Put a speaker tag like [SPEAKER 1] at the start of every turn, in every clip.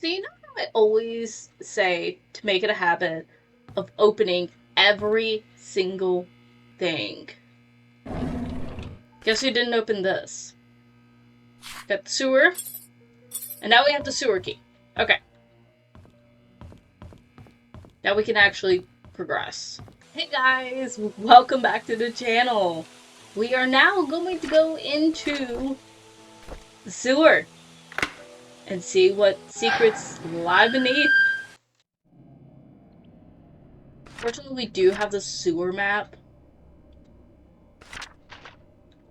[SPEAKER 1] So you know how I always say to make it a habit of opening every single thing? Guess who didn't open this? Got the sewer. And now we have the sewer key. Okay. Now we can actually progress. Hey guys, welcome back to the channel. We are now going to go into the sewer and see what secrets lie beneath. Fortunately, we do have the sewer map.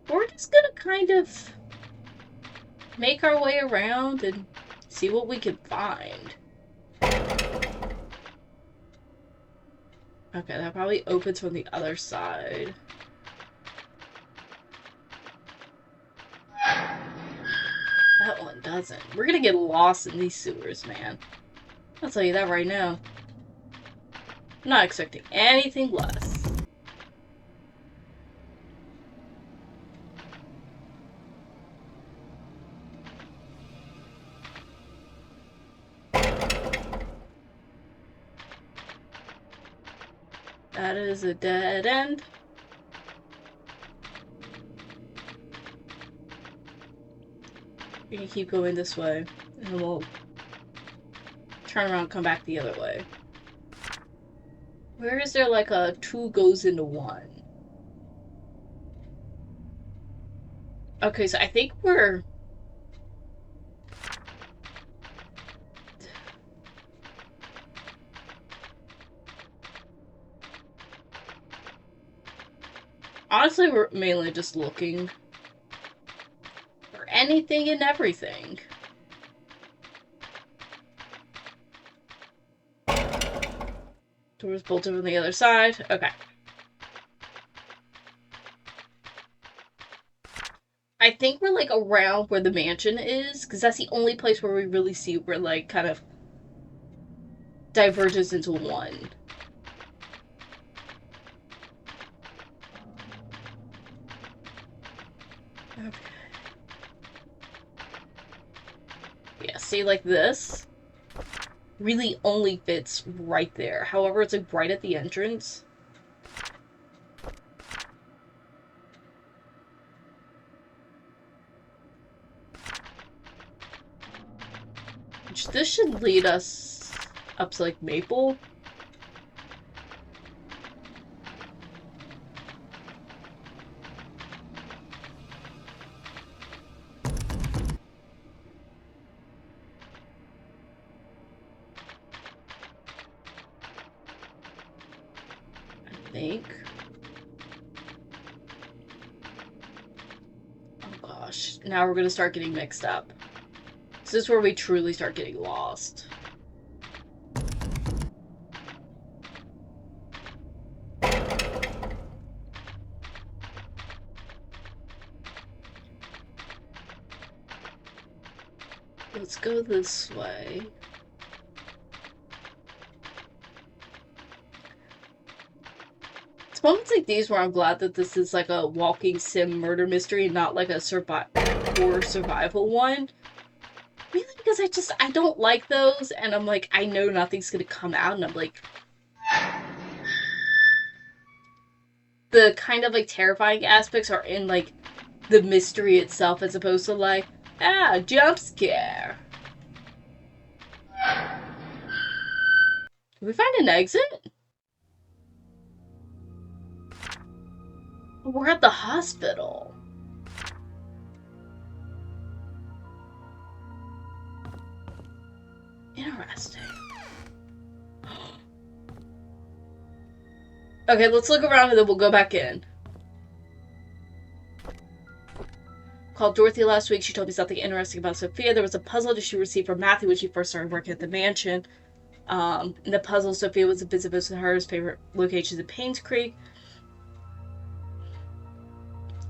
[SPEAKER 1] We're just gonna kind of make our way around and see what we can find. Okay, that probably opens from the other side. That one doesn't. We're gonna get lost in these sewers, man. I'll tell you that right now. I'm not expecting anything less. That is a dead end. We're gonna keep going this way, and then we'll turn around and come back the other way. Where is there like a 2 goes into 1? Okay, so I think we're... Honestly, we're mainly just looking for anything and everything. Doors bolted on the other side. Okay. I think we're like around where the mansion is, because that's the only place where we really see where like kind of diverges into one. Okay. Yeah, see, like this really only fits right there. However, it's like right at the entrance. Which this should lead us up to like Maple. I think. Oh gosh, now we're gonna start getting mixed up. This is where we truly start getting lost. Let's go this way. It's moments like these where I'm glad that this is like a walking sim murder mystery, not like a horror survival one. Really, because I don't like those, and I'm like, I know nothing's gonna come out, and I'm like... The kind of like terrifying aspects are in like the mystery itself, as opposed to like, jump scare. Did we find an exit? We're at the hospital. Interesting. Okay, let's look around and then we'll go back in. Called Dorothy last week. She told me something interesting about Sophia. There was a puzzle that she received from Matthew when she first started working at the mansion. In the puzzle, Sophia was a visit with her favorite locations in Painscreek.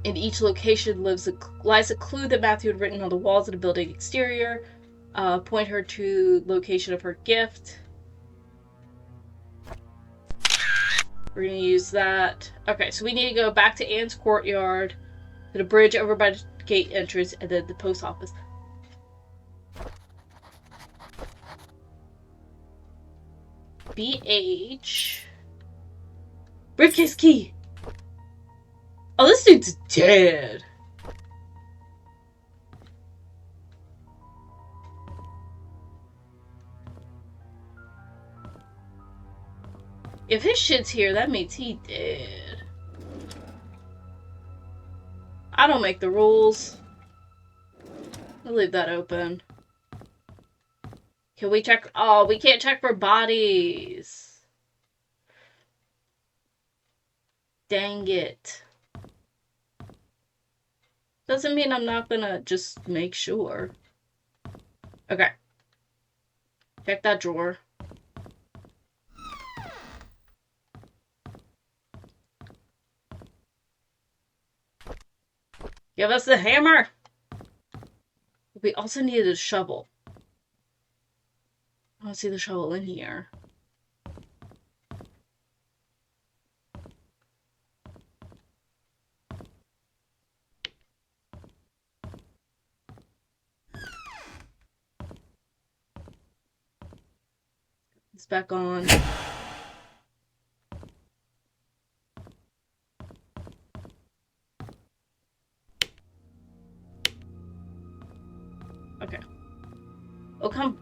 [SPEAKER 1] In each location lies a clue that Matthew had written on the walls of the building exterior. Point her to location of her gift. We're gonna use that. Okay, so we need to go back to Anne's courtyard, to the bridge over by the gate entrance, and then the post office. BH. Briefcase key! Oh, this dude's dead. If his shit's here, that means he dead. I don't make the rules. I'll leave that open. Can we check? Oh, we can't check for bodies. Dang it. Doesn't mean I'm not gonna just make sure. Okay. Check that drawer. Give us the hammer! We also needed a shovel. I don't see the shovel in here. It's back on. Okay. Oh, come.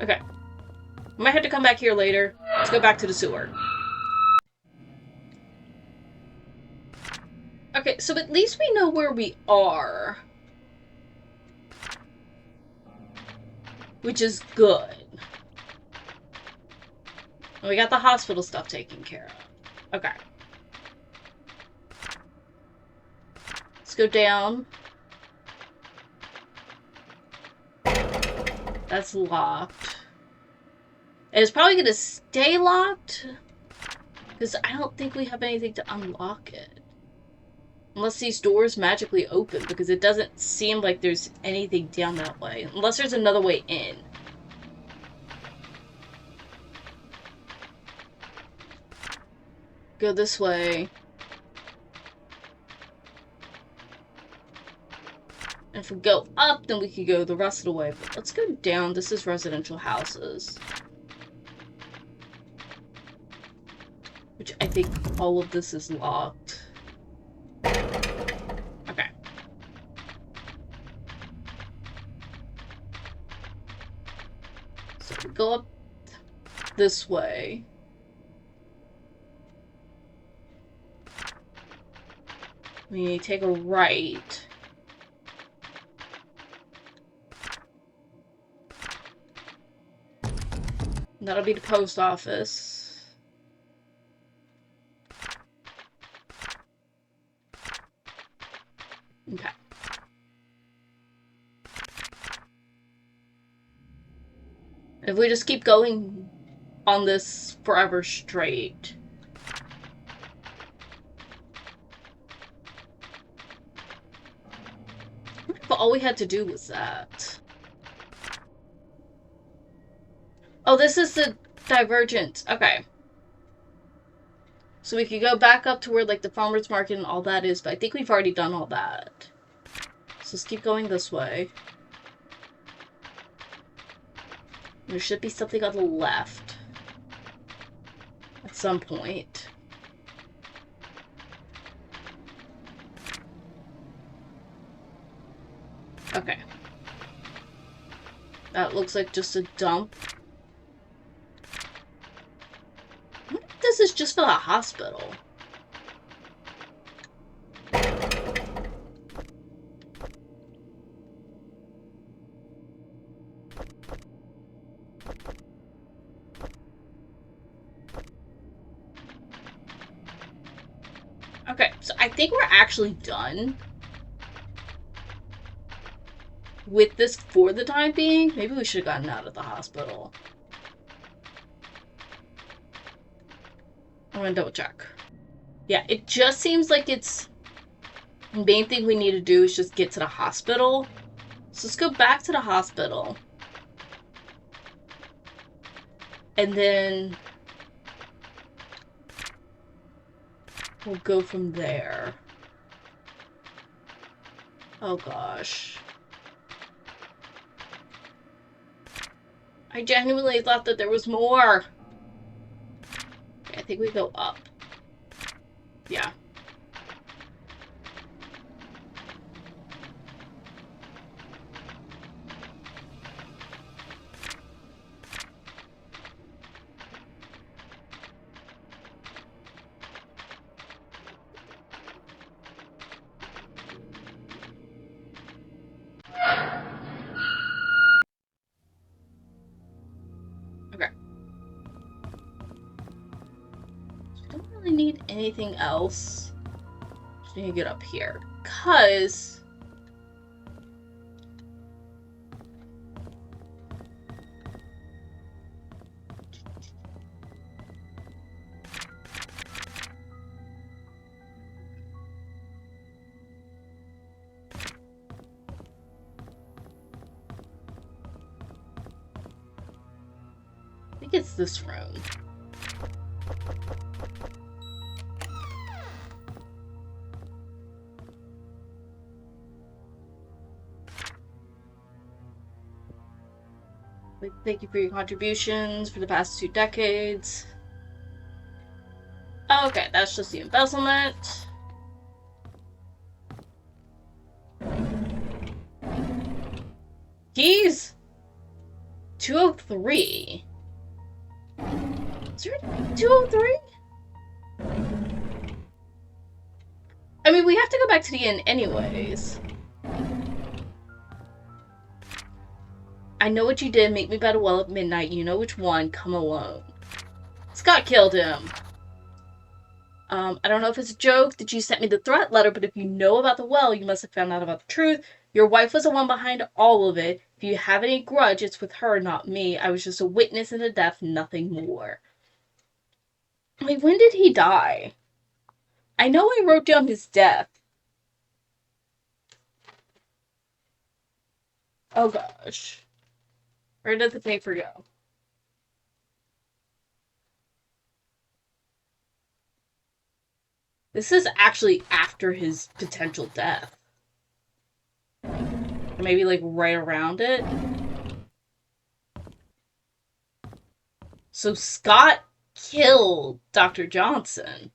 [SPEAKER 1] Okay. I might have to come back here later. Let's go back to the sewer. Okay, so at least we know where we are. Which is good. And we got the hospital stuff taken care of. Okay. Let's go down. That's locked. And it's probably gonna stay locked. Because I don't think we have anything to unlock it. Unless these doors magically open. Because it doesn't seem like there's anything down that way. Unless there's another way in. Go this way. And if we go up, then we could go the rest of the way. But let's go down. This is residential houses. Which I think all of this is locked. Okay. So we go up this way. We take a right. That'll be the post office. Okay. If we just keep going on this forever straight. But all we had to do was that. Oh, this is the divergent. Okay. So we could go back up to where, like, the farmer's market and all that is, but I think we've already done all that. So let's keep going this way. There should be something on the left. At some point. Okay. That looks like just a dump. What if this is just for the hospital? Okay, so I think we're actually done with this for the time being. Maybe we should have gotten out of the hospital. I'm gonna double check. Yeah, it just seems like it's... The main thing we need to do is just get to the hospital. So let's go back to the hospital. And then... we'll go from there. Oh gosh. I genuinely thought that there was more. Okay, I think we go up. Yeah. Okay. So we don't really need anything else. Just need to get up here. Because... I think it's this room. Thank you for your contributions for the past 2 decades. Okay, that's just the embezzlement. Keys! 203. Is there 203? I mean, we have to go back to the inn anyways. I know what you did. Make me by the well at midnight. You know which one. Come alone. Scott killed him. I don't know if it's a joke that you sent me the threat letter, but if you know about the well, you must have found out about the truth. Your wife was the one behind all of it. If you have any grudge, it's with her, not me. I was just a witness in the death, nothing more. Wait, when did he die? I know I wrote down his death. Oh gosh. Where did the paper go? This is actually after his potential death. Or maybe like right around it. So Scott killed Dr. Johnson.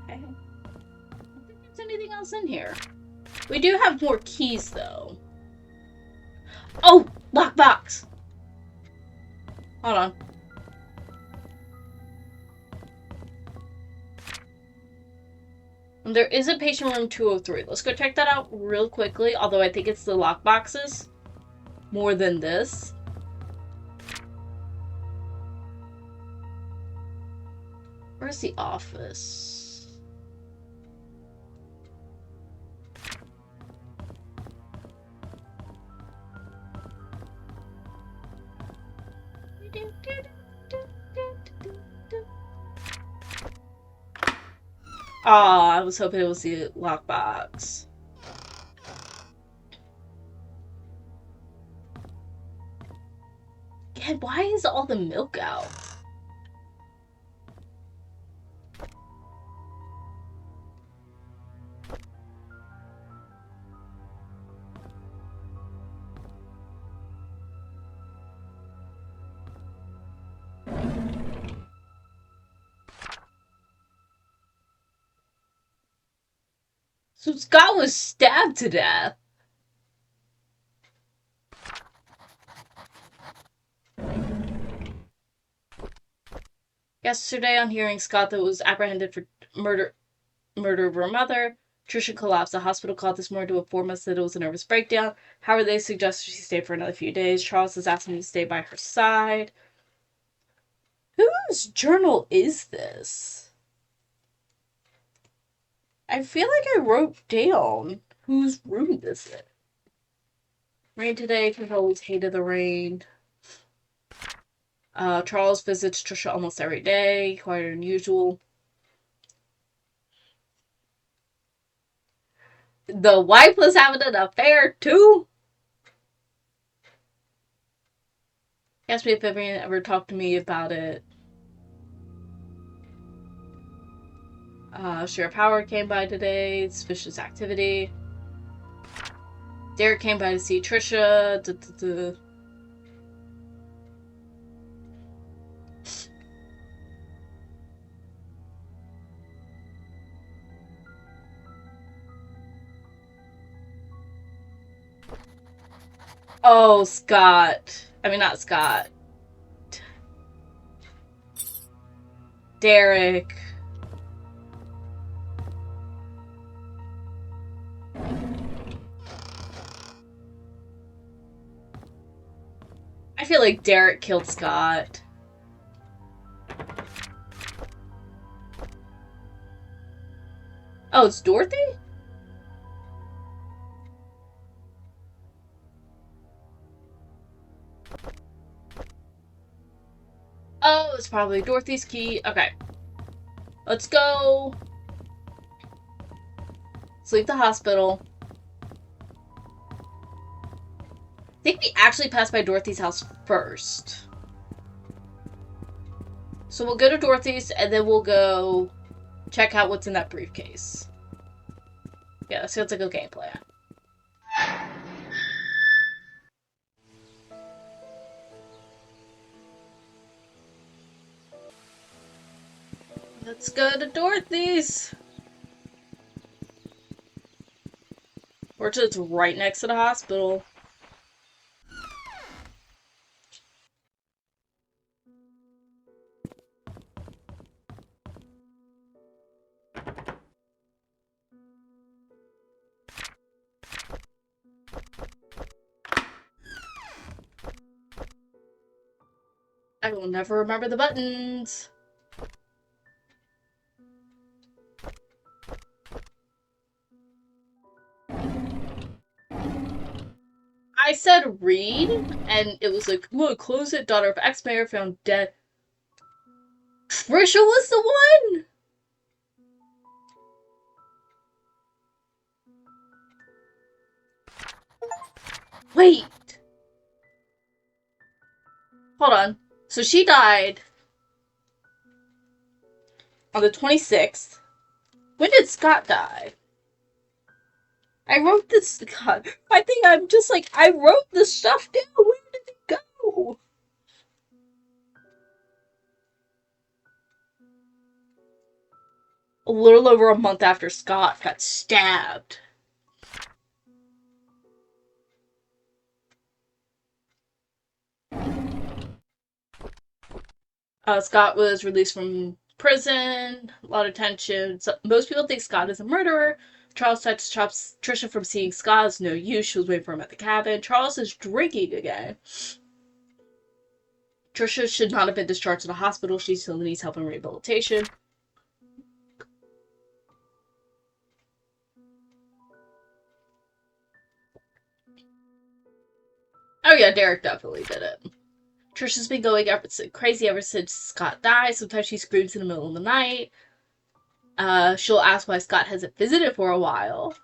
[SPEAKER 1] Okay. I don't think there's anything else in here. We do have more keys, though. Oh! Lockbox! Hold on. There is a patient room 203. Let's go check that out real quickly, although I think it's the lockboxes more than this. Where's the office? Aw, I was hoping it was the lockbox. God, why is all the milk out? So Scott was stabbed to death. Yesterday, on hearing Scott that was apprehended for murder of her mother, Trisha collapsed. The hospital called this morning to inform us that it was a nervous breakdown. However, they suggested she stay for another few days. Charles is asking me to stay by her side. Whose journal is this? I feel like I wrote down whose room this is. Rain today, because I always hated the rain. Charles visits Trisha almost every day, quite unusual. The wife was having an affair too? He asked me if Vivian ever talked to me about it. Sheriff Howard came by today. Suspicious activity. Derek came by to see Trisha. Oh, Scott. I mean, not Scott. Derek. I feel like Derek killed Scott. Oh, it's Dorothy? Oh, it's probably Dorothy's key. Okay. Let's go. Let's leave the hospital. I think we actually passed by Dorothy's house first. So we'll go to Dorothy's and then we'll go check out what's in that briefcase. Yeah, that sounds like a game plan. Let's go to Dorothy's. Fortunately, it's right next to the hospital. I will never remember the buttons. I said read, and it was like, look, close it, daughter of ex-mayor found dead. Trisha was the one? Wait. Hold on. So she died on the 26th. When did Scott die? I wrote this. God, I think I'm just like, I wrote this stuff down. Where did it go? A little over a month after Scott got stabbed. Scott was released from prison. A lot of tension. So, most people think Scott is a murderer. Charles tried to stop Trisha from seeing Scott. It's no use. She was waiting for him at the cabin. Charles is drinking again. Trisha should not have been discharged to the hospital. She still needs help and rehabilitation. Oh yeah, Derek definitely did it. Trisha's been going crazy ever since Scott died. Sometimes she screams in the middle of the night. She'll ask why Scott hasn't visited for a while.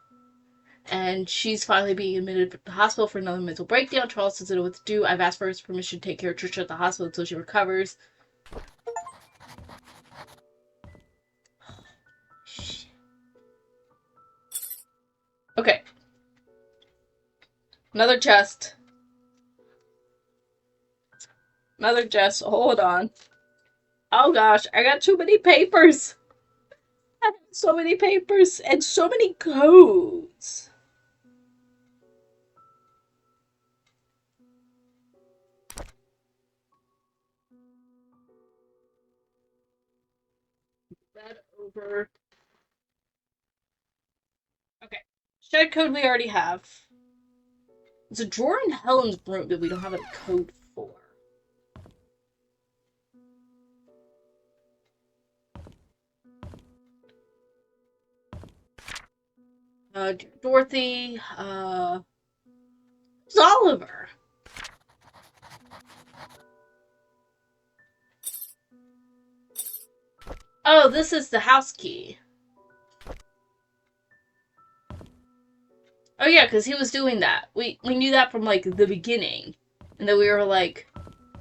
[SPEAKER 1] And she's finally being admitted to the hospital for another mental breakdown. Charles doesn't know what to do. I've asked for his permission to take care of Trisha at the hospital until she recovers. Okay. Another chest. Another chest. Hold on. Oh gosh, I got too many papers. I have so many papers and so many codes. That over. Okay. Shed code we already have. There's a drawer in Helen's room that we don't have a code for. Dorothy, it's Oliver. Oh, this is the house key. yeah, because he was doing that. We knew that from, like, the beginning. And that we were, like,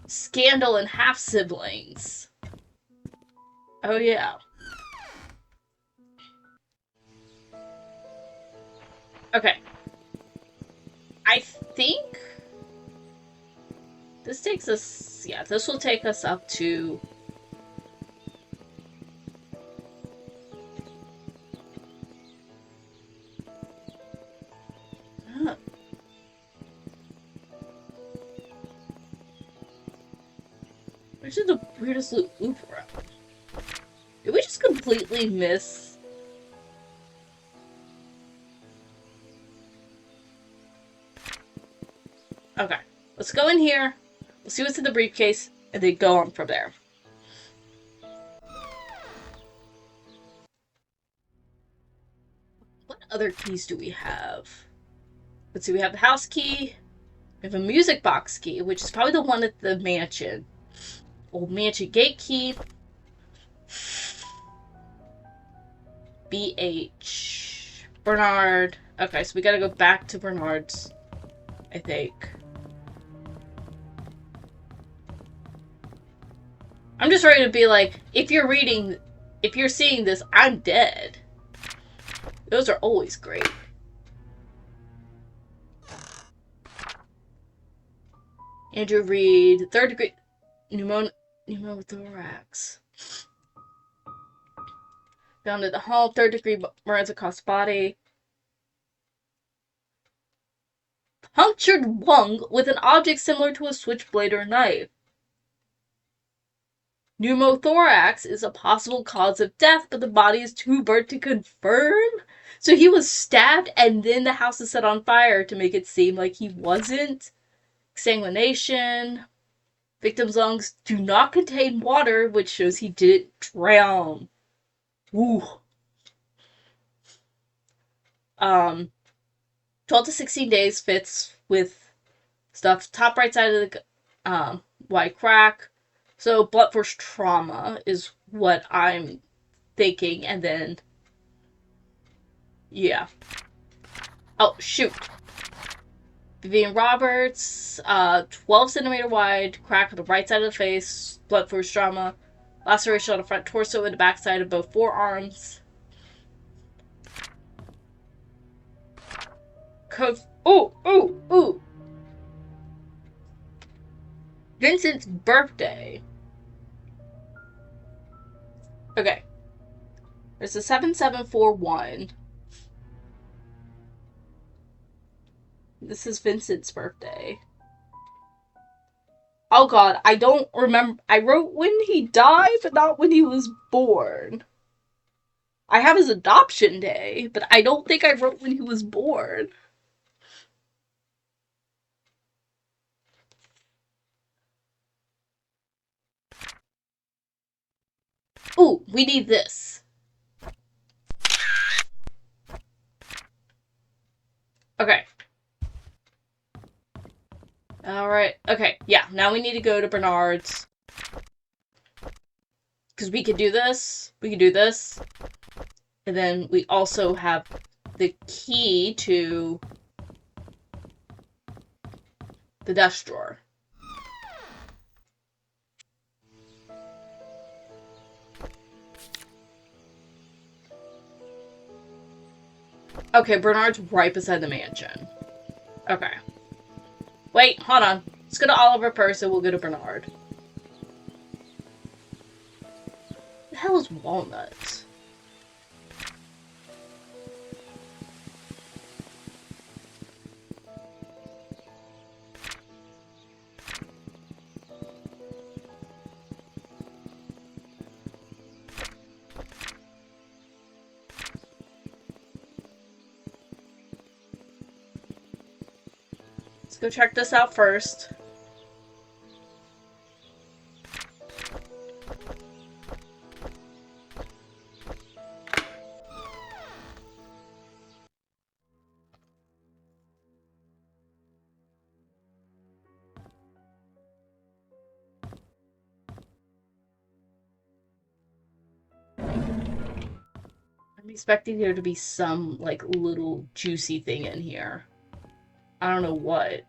[SPEAKER 1] Scandal and half-siblings. Oh, yeah. Okay. I think this takes us, yeah, this will take us up to which is the weirdest loop around? Did we just completely miss? Okay, let's go in here. We'll see what's in the briefcase, and then go on from there. What other keys do we have? Let's see, we have the house key. We have a music box key, which is probably the one at the mansion. Old mansion gate key. BH. Bernard. Okay, so we gotta go back to Bernard's, I think. I'm just ready to be like, if you're seeing this, I'm dead. Those are always great. Andrew Reed, 3rd degree pneumothorax. Found at the hall, 3rd degree burns across the body. Punctured lung with an object similar to a switchblade or knife. Pneumothorax is a possible cause of death, but the body is too burnt to confirm. So he was stabbed and then the house is set on fire to make it seem like he wasn't. Exsanguination. Victim's lungs do not contain water, which shows he didn't drown. Ooh. 12 to 16 days fits with stuff. Top right side of the white crack. So blunt force trauma is what I'm thinking, and then yeah. Oh shoot. Vivian Roberts, 12 centimeter wide crack on the right side of the face, blunt force trauma, laceration on the front torso and the back side of both forearms. Ooh. Vincent's birthday. Okay. There's a 7741. This is Vincent's birthday. Oh god, I don't remember. I wrote when he died, but not when he was born. I have his adoption day, but I don't think I wrote when he was born. Ooh, we need this. Okay. Alright, okay, yeah, now we need to go to Bernard's. Because we could do this, and then we also have the key to the desk drawer. Okay, Bernard's right beside the mansion. Okay. Wait, hold on. Let's go to Oliver first, and we'll go to Bernard. The hell is Walnut? Let's go check this out first. I'm expecting there to be some, like, little juicy thing in here. I don't know what.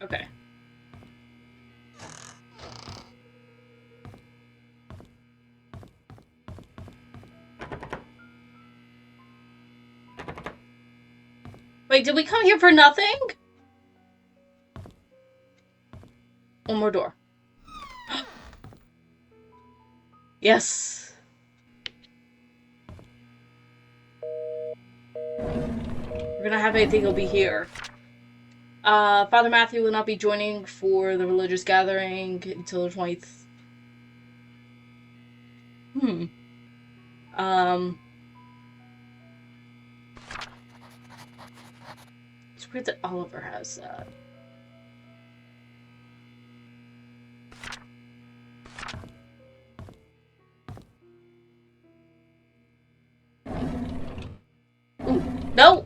[SPEAKER 1] Okay. Wait, did we come here for nothing? One more door. Yes. We're gonna have anything, it'll be here. Father Matthew will not be joining for the religious gathering until the 20th. It's weird that Oliver has that. Ooh, no!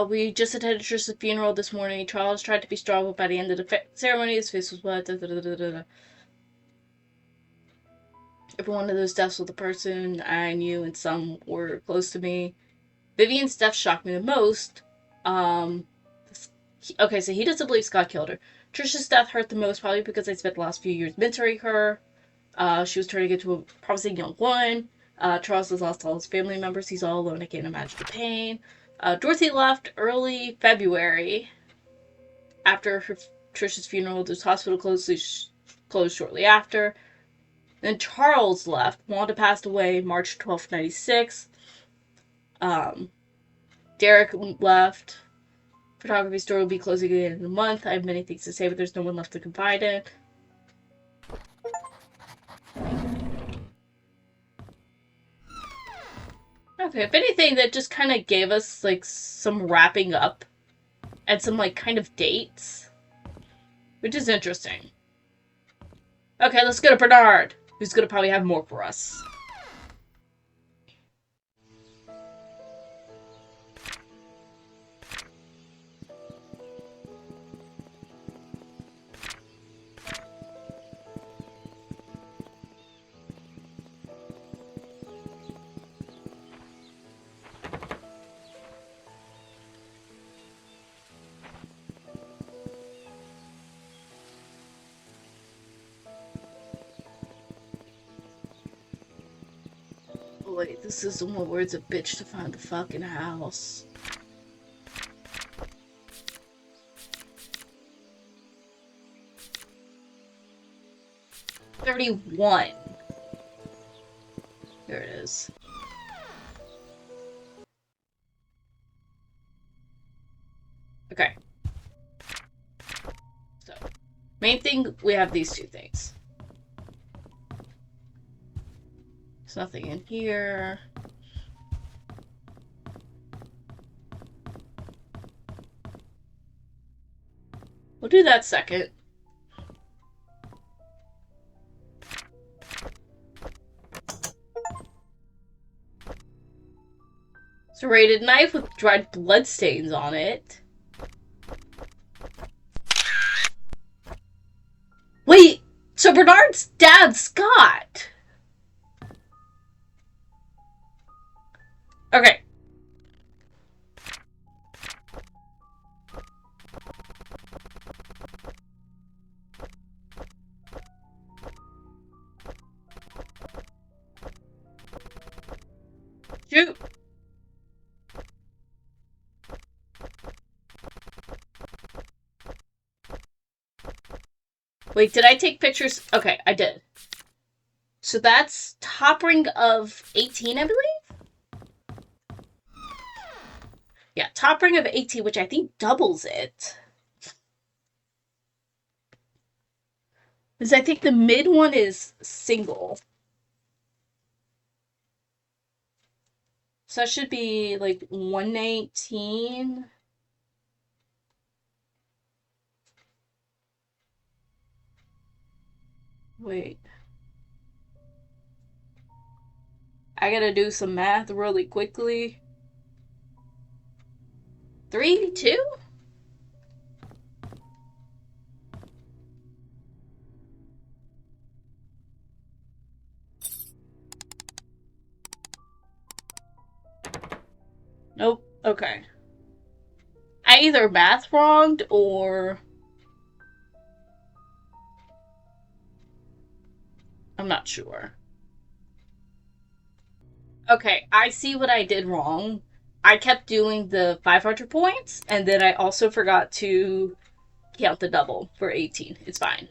[SPEAKER 1] We just attended Trish's funeral this morning. Charles tried to be strong, but by the end of the ceremony, his face was wet. Every one of those deaths was a person I knew, and some were close to me. Vivian's death shocked me the most. Okay, so he doesn't believe Scott killed her. Trisha's death hurt the most, probably because I spent the last few years mentoring her. She was turning into a promising young woman. Charles has lost all his family members. He's all alone. I can't imagine the pain. Dorothy left early February after Trisha's funeral. The hospital closed shortly after. Then Charles left. Wanda passed away March 12th, 96. Derek left. Photography store will be closing again in a month. I have many things to say, but there's no one left to confide in. Okay, if anything, that just kind of gave us, like, some wrapping up and some, like, kind of dates, which is interesting. Okay, let's go to Bernard, who's gonna probably have more for us. Wait, this is the one where it's a bitch to find the fucking house. $31. Here it is. Okay. So, main thing, we have these two things. There's nothing in here. We'll do that second. Serrated knife with dried bloodstains on it. Wait, so Bernard's dad, Scott. Okay. Shoot. Wait, did I take pictures? Okay, I did. So that's top ring of 18, I believe? Yeah, top ring of 18, which I think doubles it. Because I think the mid one is single. So that should be like 119. Wait. I gotta do some math really quickly. 3, 2? Nope. Okay. I either math wronged or I'm not sure. Okay, I see what I did wrong. I kept doing the 500 points, and then I also forgot to count the double for 18. It's fine.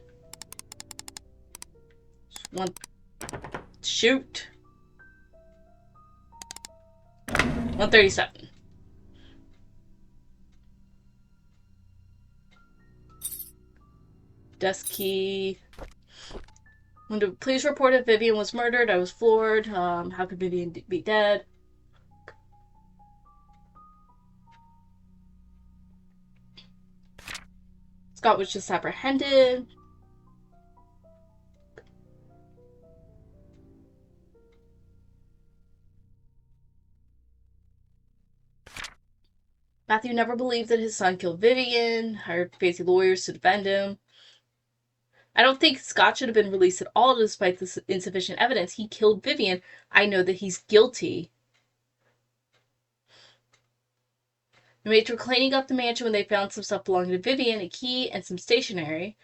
[SPEAKER 1] One. Shoot. 137. Desk key. When the police reported Vivian was murdered, I was floored. How could Vivian be dead? Scott was just apprehended. Matthew never believed that his son killed Vivian, hired fancy lawyers to defend him. I don't think Scott should have been released at all despite this insufficient evidence. He killed Vivian. I know that he's guilty. The maids were cleaning up the mansion when they found some stuff belonging to Vivian, a key, and some stationery.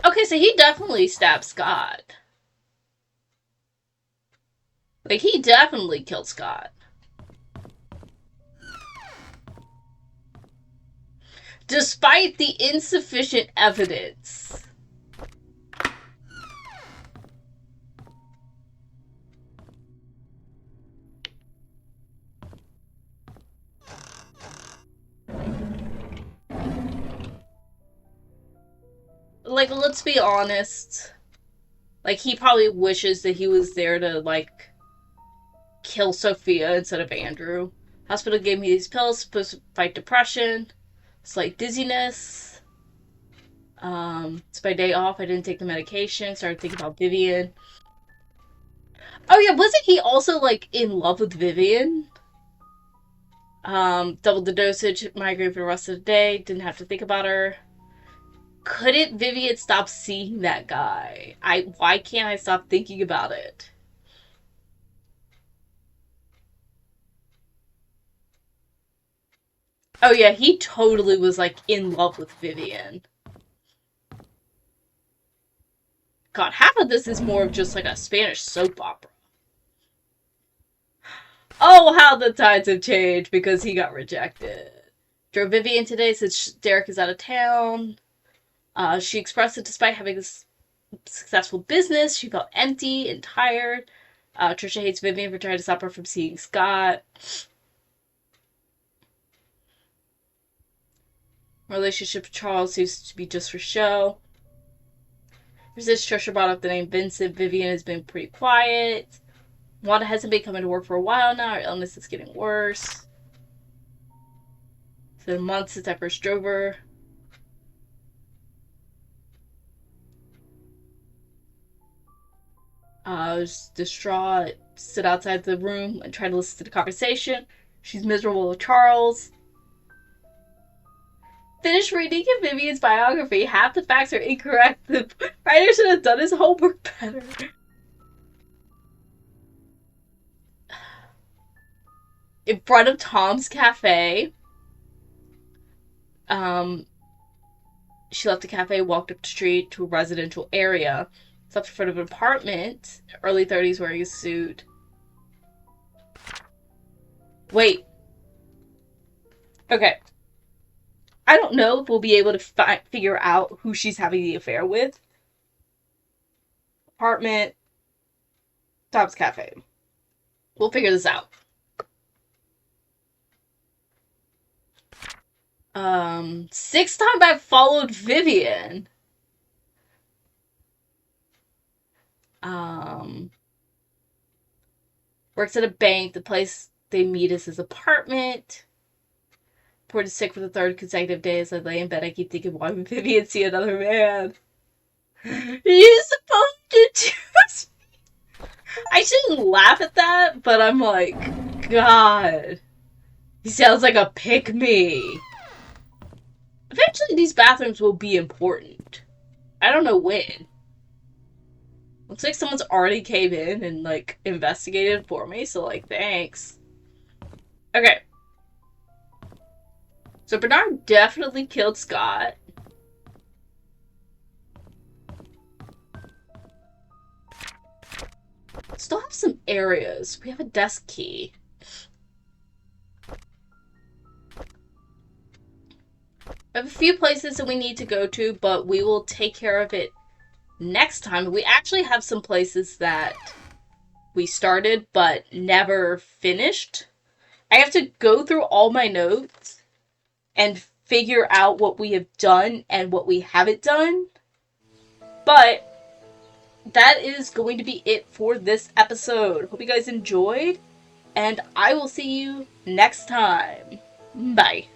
[SPEAKER 1] Okay, so he definitely stabbed Scott. Like, he definitely killed Scott. Despite the insufficient evidence. Like, let's be honest. Like, he probably wishes that he was there to, like, kill Sophia instead of Andrew. Hospital gave me these pills supposed to fight depression, slight dizziness. It's my day off. I didn't take the medication. Started thinking about Vivian. Oh yeah, wasn't he also like in love with Vivian? Doubled the dosage, migraine for the rest of the day. Didn't have to think about her. Couldn't Vivian stop seeing that guy? Why can't I stop thinking about it? Oh yeah, he totally was like in love with Vivian. God, half of this is more of just like a Spanish soap opera. Oh, how the tides have changed because he got rejected. Drove Vivian today since Derek is out of town. She expressed that despite having this successful business, she felt empty and tired. Trisha hates Vivian for trying to stop her from seeing Scott. Relationship with Charles seems to be just for show. Since Trisha brought up the name Vincent, Vivian has been pretty quiet. Wanda hasn't been coming to work for a while now. Her illness is getting worse. It's been months since I first drove her. I was distraught. Sit outside the room and try to listen to the conversation. She's miserable with Charles. Finish reading Vivian's biography. Half the facts are incorrect. The writer should have done his homework better. In front of Tom's cafe, she left the cafe, walked up the street to a residential area, slept in front of an apartment, early 30s, wearing a suit. Wait. Okay. I don't know if we'll be able to figure out who she's having the affair with. Apartment, Tom's cafe. We'll figure this out. Sixth time I've followed Vivian. Works at a bank. The place they meet is his apartment. reported sick for the third consecutive day. As I lay in bed, I keep thinking, why would Vivian see another man? You're supposed to trust me. I shouldn't laugh at that, but I'm like, God. He sounds like a pick-me. Eventually these bathrooms will be important. I don't know when. Looks like someone's already came in and, like, investigated for me, so, like, thanks. Okay. So Bernard definitely killed Scott. Still have some areas. We have a desk key. I have a few places that we need to go to, but we will take care of it next time. We actually have some places that we started but never finished. I have to go through all my notes and figure out what we have done and what we haven't done. But that is going to be it for this episode. Hope you guys enjoyed, and I will see you next time. Bye.